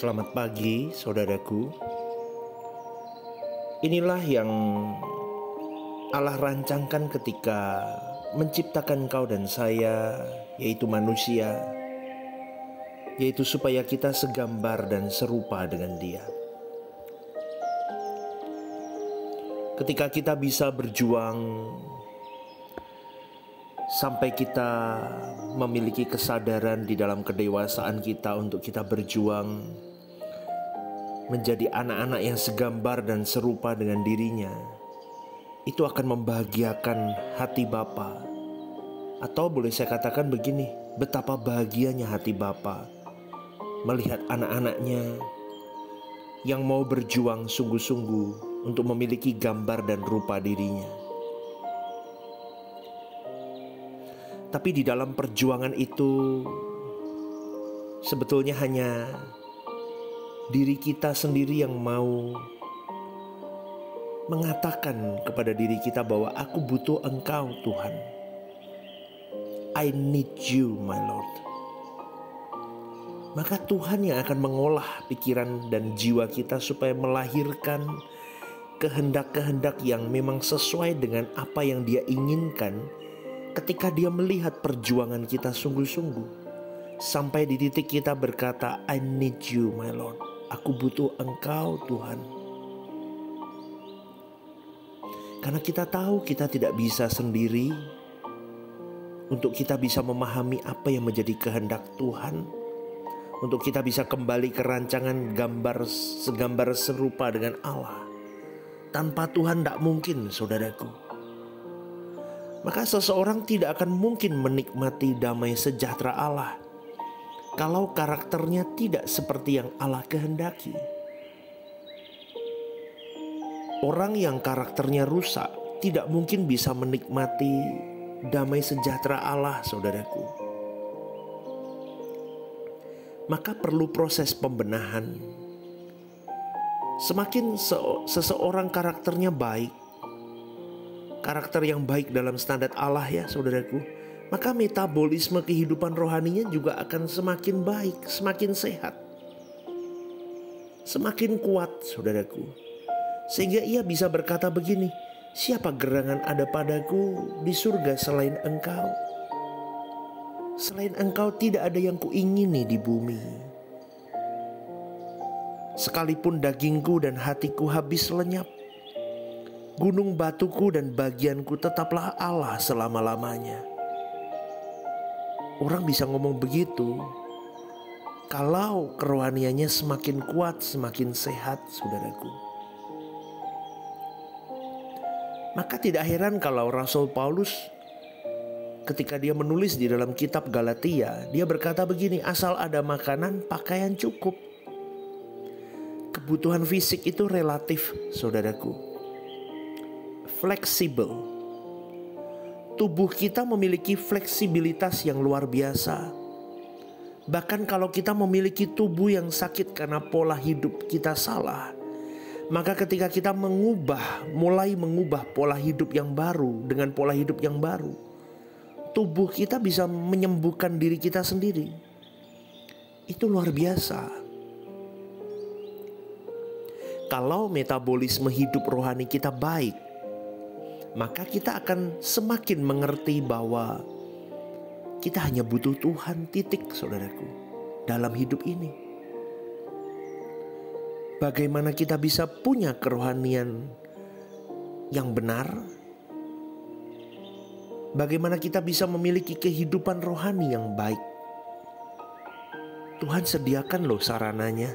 Selamat pagi, saudaraku. Inilah yang Allah rancangkan ketika menciptakan kau dan saya, yaitu manusia, yaitu supaya kita segambar dan serupa dengan Dia. Ketika kita bisa berjuang sampai kita memiliki kesadaran di dalam kedewasaan kita untuk kita berjuang menjadi anak-anak yang segambar dan serupa dengan dirinya, itu akan membahagiakan hati Bapa. Atau boleh saya katakan begini, betapa bahagianya hati Bapa melihat anak-anaknya yang mau berjuang sungguh-sungguh untuk memiliki gambar dan rupa dirinya. Tapi di dalam perjuangan itu sebetulnya hanya diri kita sendiri yang mau mengatakan kepada diri kita bahwa aku butuh Engkau Tuhan. I need you my Lord. Maka Tuhan yang akan mengolah pikiran dan jiwa kita supaya melahirkan kehendak-kehendak yang memang sesuai dengan apa yang Dia inginkan. Ketika Dia melihat perjuangan kita sungguh-sungguh, sampai di titik kita berkata, I need you my Lord. Aku butuh Engkau Tuhan. Karena kita tahu kita tidak bisa sendiri. Untuk kita bisa memahami apa yang menjadi kehendak Tuhan, untuk kita bisa kembali ke rancangan segambar serupa dengan Allah. Tanpa Tuhan tidak mungkin, saudaraku. Maka seseorang tidak akan mungkin menikmati damai sejahtera Allah kalau karakternya tidak seperti yang Allah kehendaki. Orang yang karakternya rusak tidak mungkin bisa menikmati damai sejahtera Allah, saudaraku. Maka perlu proses pembenahan. Semakin seseorang karakternya baik, karakter yang baik dalam standar Allah ya saudaraku, maka metabolisme kehidupan rohaninya juga akan semakin baik, semakin sehat, semakin kuat saudaraku. Sehingga ia bisa berkata begini, siapa gerangan ada padaku di surga selain Engkau? Selain Engkau tidak ada yang kuingini di bumi. Sekalipun dagingku dan hatiku habis lenyap, gunung batuku dan bagianku tetaplah Allah selama-lamanya. Orang bisa ngomong begitu kalau kerohaniannya semakin kuat, semakin sehat, saudaraku. Maka tidak heran kalau Rasul Paulus ketika dia menulis di dalam kitab Galatia, dia berkata begini, asal ada makanan, pakaian cukup. Kebutuhan fisik itu relatif, saudaraku. Fleksibel. Tubuh kita memiliki fleksibilitas yang luar biasa. Bahkan kalau kita memiliki tubuh yang sakit karena pola hidup kita salah, maka ketika kita mulai mengubah pola hidup yang baru dengan pola hidup yang baru, tubuh kita bisa menyembuhkan diri kita sendiri. Itu luar biasa. Kalau metabolisme hidup rohani kita baik, maka kita akan semakin mengerti bahwa kita hanya butuh Tuhan, titik saudaraku, dalam hidup ini. Bagaimana kita bisa punya kerohanian yang benar? Bagaimana kita bisa memiliki kehidupan rohani yang baik? Tuhan sediakan loh sarananya.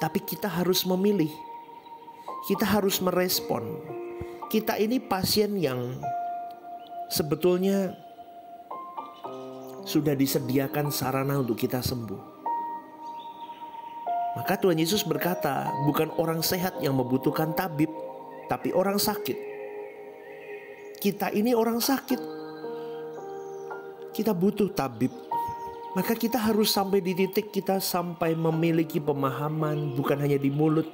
Tapi kita harus memilih. Kita harus merespon. Kita ini pasien yang sebetulnya sudah disediakan sarana untuk kita sembuh. Maka Tuhan Yesus berkata, bukan orang sehat yang membutuhkan tabib, tapi orang sakit. Kita ini orang sakit. Kita butuh tabib. Maka kita harus sampai di titik kita sampai memiliki pemahaman, bukan hanya di mulut.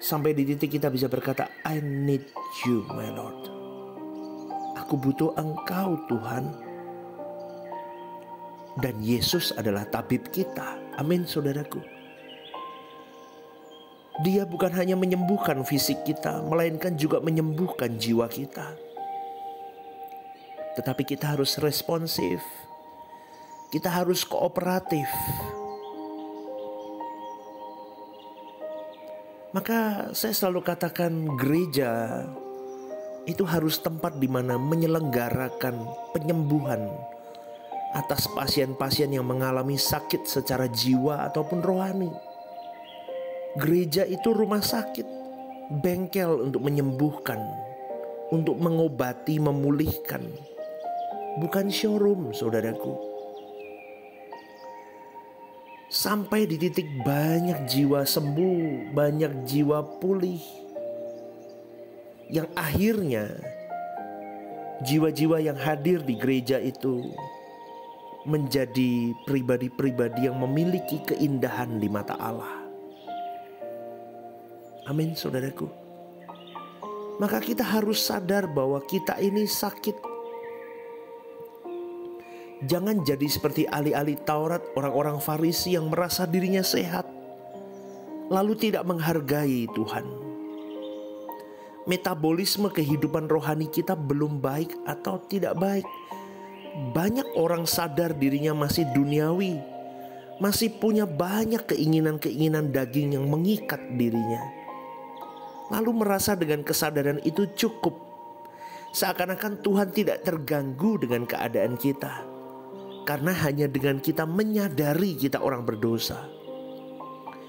Sampai di titik kita bisa berkata, I need you my Lord. Aku butuh Engkau Tuhan. Dan Yesus adalah tabib kita. Amin, saudaraku. Dia bukan hanya menyembuhkan fisik kita, melainkan juga menyembuhkan jiwa kita. Tetapi kita harus responsif. Kita harus kooperatif. Maka saya selalu katakan gereja itu harus tempat di mana menyelenggarakan penyembuhan atas pasien-pasien yang mengalami sakit secara jiwa ataupun rohani. Gereja itu rumah sakit, bengkel untuk menyembuhkan, untuk mengobati, memulihkan. Bukan showroom, saudaraku. Sampai di titik banyak jiwa sembuh, banyak jiwa pulih. Yang akhirnya jiwa-jiwa yang hadir di gereja itu menjadi pribadi-pribadi yang memiliki keindahan di mata Allah. Amin, saudaraku. Maka kita harus sadar bahwa kita ini sakit. Jangan jadi seperti ahli-ahli Taurat, orang-orang Farisi yang merasa dirinya sehat, lalu tidak menghargai Tuhan. Metabolisme kehidupan rohani kita belum baik atau tidak baik. Banyak orang sadar dirinya masih duniawi, masih punya banyak keinginan-keinginan daging yang mengikat dirinya. Lalu merasa dengan kesadaran itu cukup. Seakan-akan Tuhan tidak terganggu dengan keadaan kita. Karena hanya dengan kita menyadari kita orang berdosa,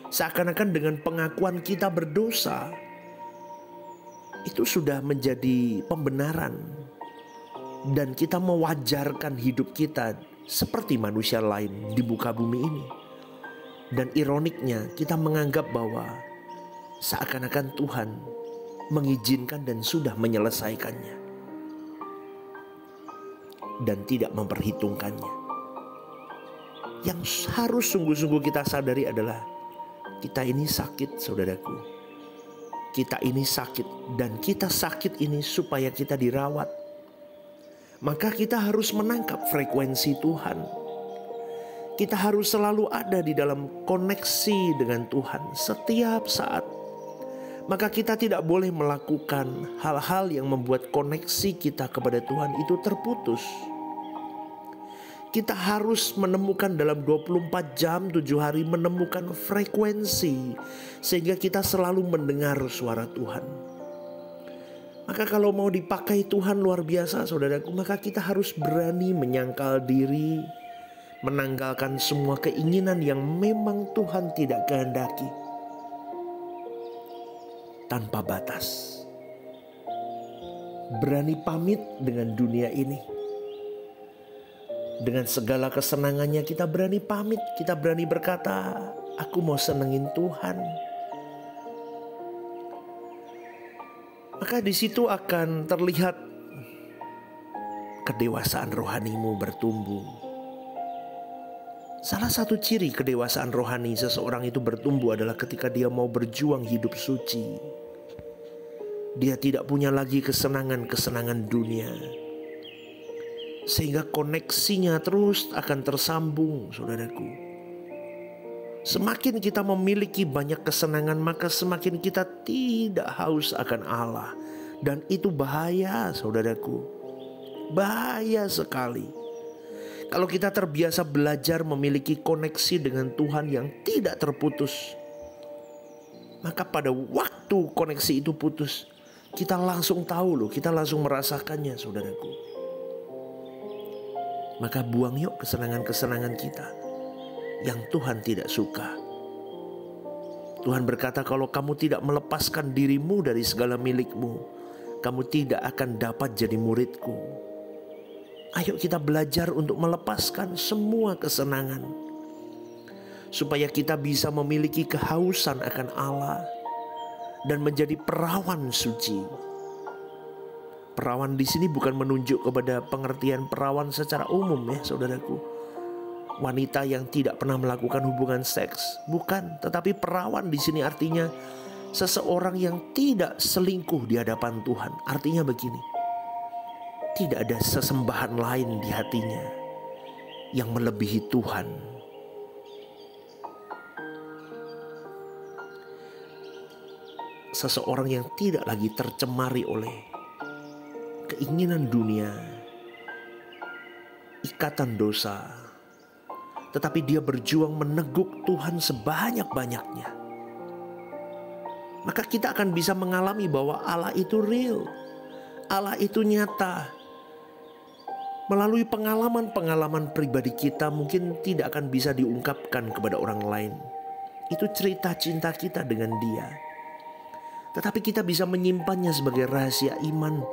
seakan-akan dengan pengakuan kita berdosa, itu sudah menjadi pembenaran. Dan kita mewajarkan hidup kita seperti manusia lain di muka bumi ini. Dan ironiknya kita menganggap bahwa seakan-akan Tuhan mengizinkan dan sudah menyelesaikannya. Dan tidak memperhitungkannya. Yang harus sungguh-sungguh kita sadari adalah kita ini sakit, saudaraku. Kita ini sakit, dan kita sakit ini supaya kita dirawat. Maka kita harus menangkap frekuensi Tuhan. Kita harus selalu ada di dalam koneksi dengan Tuhan setiap saat. Maka kita tidak boleh melakukan hal-hal yang membuat koneksi kita kepada Tuhan itu terputus. Kita harus menemukan dalam 24 jam 7 hari menemukan frekuensi sehingga kita selalu mendengar suara Tuhan. Maka kalau mau dipakai Tuhan luar biasa, saudaraku, maka kita harus berani menyangkal diri, menanggalkan semua keinginan yang memang Tuhan tidak kehendaki. Tanpa batas. Berani pamit dengan dunia ini. Dengan segala kesenangannya kita berani pamit, kita berani berkata, aku mau senengin Tuhan. Maka di situ akan terlihat kedewasaan rohanimu bertumbuh. Salah satu ciri kedewasaan rohani seseorang itu bertumbuh adalah ketika dia mau berjuang hidup suci. Dia tidak punya lagi kesenangan-kesenangan dunia. Sehingga koneksinya terus akan tersambung, saudaraku. Semakin kita memiliki banyak kesenangan, maka semakin kita tidak haus akan Allah. Dan itu bahaya, saudaraku. Bahaya sekali. Kalau kita terbiasa belajar memiliki koneksi dengan Tuhan yang tidak terputus, maka pada waktu koneksi itu putus, kita langsung tahu loh, kita langsung merasakannya, saudaraku. Maka buang yuk kesenangan-kesenangan kita yang Tuhan tidak suka. Tuhan berkata, kalau kamu tidak melepaskan dirimu dari segala milikmu, kamu tidak akan dapat jadi muridku. Ayo kita belajar untuk melepaskan semua kesenangan, supaya kita bisa memiliki kehausan akan Allah dan menjadi perawan suci. Perawan di sini bukan menunjuk kepada pengertian perawan secara umum ya, saudaraku. Wanita yang tidak pernah melakukan hubungan seks, bukan. Tetapi perawan di sini artinya seseorang yang tidak selingkuh di hadapan Tuhan. Artinya begini, tidak ada sesembahan lain di hatinya yang melebihi Tuhan. seseorang yang tidak lagi tercemari oleh keinginan dunia, ikatan dosa, tetapi dia berjuang meneguk Tuhan sebanyak-banyaknya, maka kita akan bisa mengalami bahwa Allah itu real, Allah itu nyata. Melalui pengalaman-pengalaman pribadi kita mungkin tidak akan bisa diungkapkan kepada orang lain. Itu cerita cinta kita dengan Dia. Tetapi kita bisa menyimpannya sebagai rahasia iman.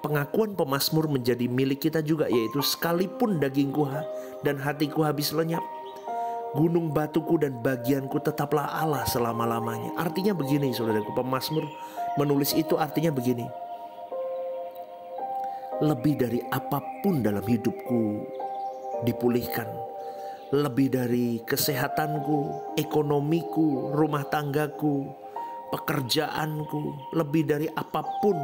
Pengakuan pemazmur menjadi milik kita juga, yaitu sekalipun dagingku dan hatiku habis lenyap, gunung batuku dan bagianku tetaplah Allah selama-lamanya. Artinya begini saudaraku, pemazmur menulis itu artinya begini. Lebih dari apapun dalam hidupku dipulihkan. Lebih dari kesehatanku, ekonomiku, rumah tanggaku, pekerjaanku. Lebih dari apapun,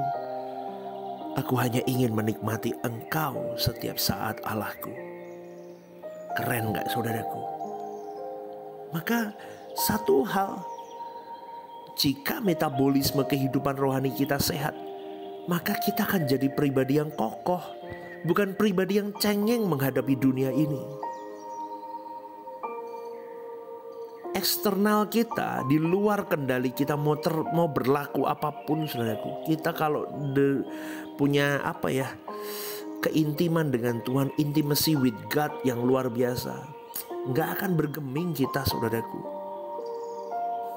aku hanya ingin menikmati Engkau setiap saat, Allahku. Keren gak saudaraku? Maka satu hal, jika metabolisme kehidupan rohani kita sehat, maka kita akan jadi pribadi yang kokoh, bukan pribadi yang cengeng menghadapi dunia ini. Eksternal kita di luar kendali kita mau berlaku apapun saudaraku. Kita kalau punya keintiman dengan Tuhan, intimacy with God yang luar biasa, gak akan bergeming kita saudaraku.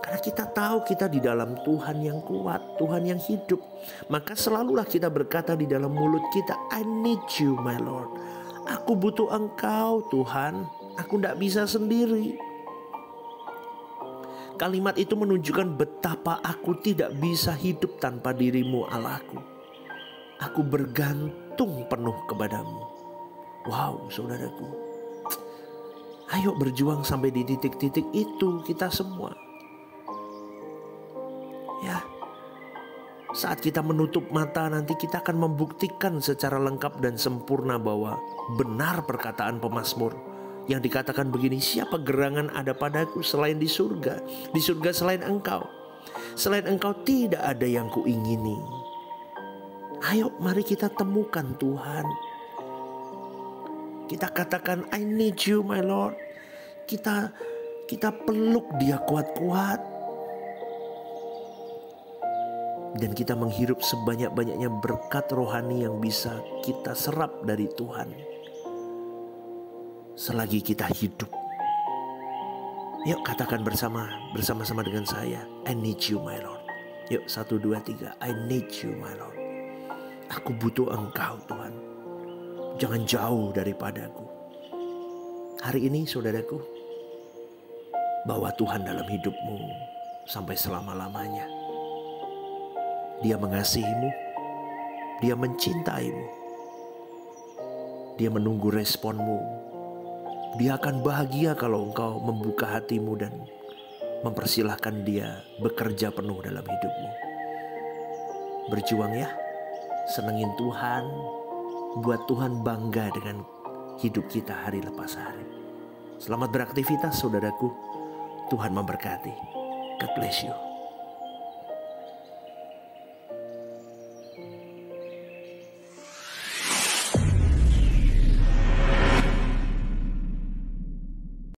Karena kita tahu kita di dalam Tuhan yang kuat, Tuhan yang hidup. Maka selalulah kita berkata di dalam mulut kita, I need you my Lord. Aku butuh Engkau Tuhan, aku tidak bisa sendiri. Kalimat itu menunjukkan betapa aku tidak bisa hidup tanpa dirimu Allahku. Aku bergantung penuh kepadamu. Wow saudaraku, ayo berjuang sampai di titik-titik itu kita semua. Ya, saat kita menutup mata nanti kita akan membuktikan secara lengkap dan sempurna bahwa benar perkataan pemazmur yang dikatakan begini, siapa gerangan ada padaku selain di surga selain Engkau. Selain Engkau tidak ada yang kuingini. Ayo mari kita temukan Tuhan. Kita katakan I need you my Lord. Kita peluk Dia kuat-kuat. Dan kita menghirup sebanyak-banyaknya berkat rohani yang bisa kita serap dari Tuhan selagi kita hidup. Yuk katakan bersama-sama dengan saya, I need you my Lord. Yuk 1, 2, 3, I need you my Lord. Aku butuh Engkau Tuhan. Jangan jauh daripadaku. Hari ini saudaraku, bawa Tuhan dalam hidupmu sampai selama-lamanya. Dia mengasihimu, Dia mencintaimu, Dia menunggu responmu. Dia akan bahagia kalau engkau membuka hatimu dan mempersilahkan Dia bekerja penuh dalam hidupmu. Berjuang ya, senengin Tuhan, buat Tuhan bangga dengan hidup kita hari lepas hari. Selamat beraktivitas saudaraku, Tuhan memberkati. God bless you.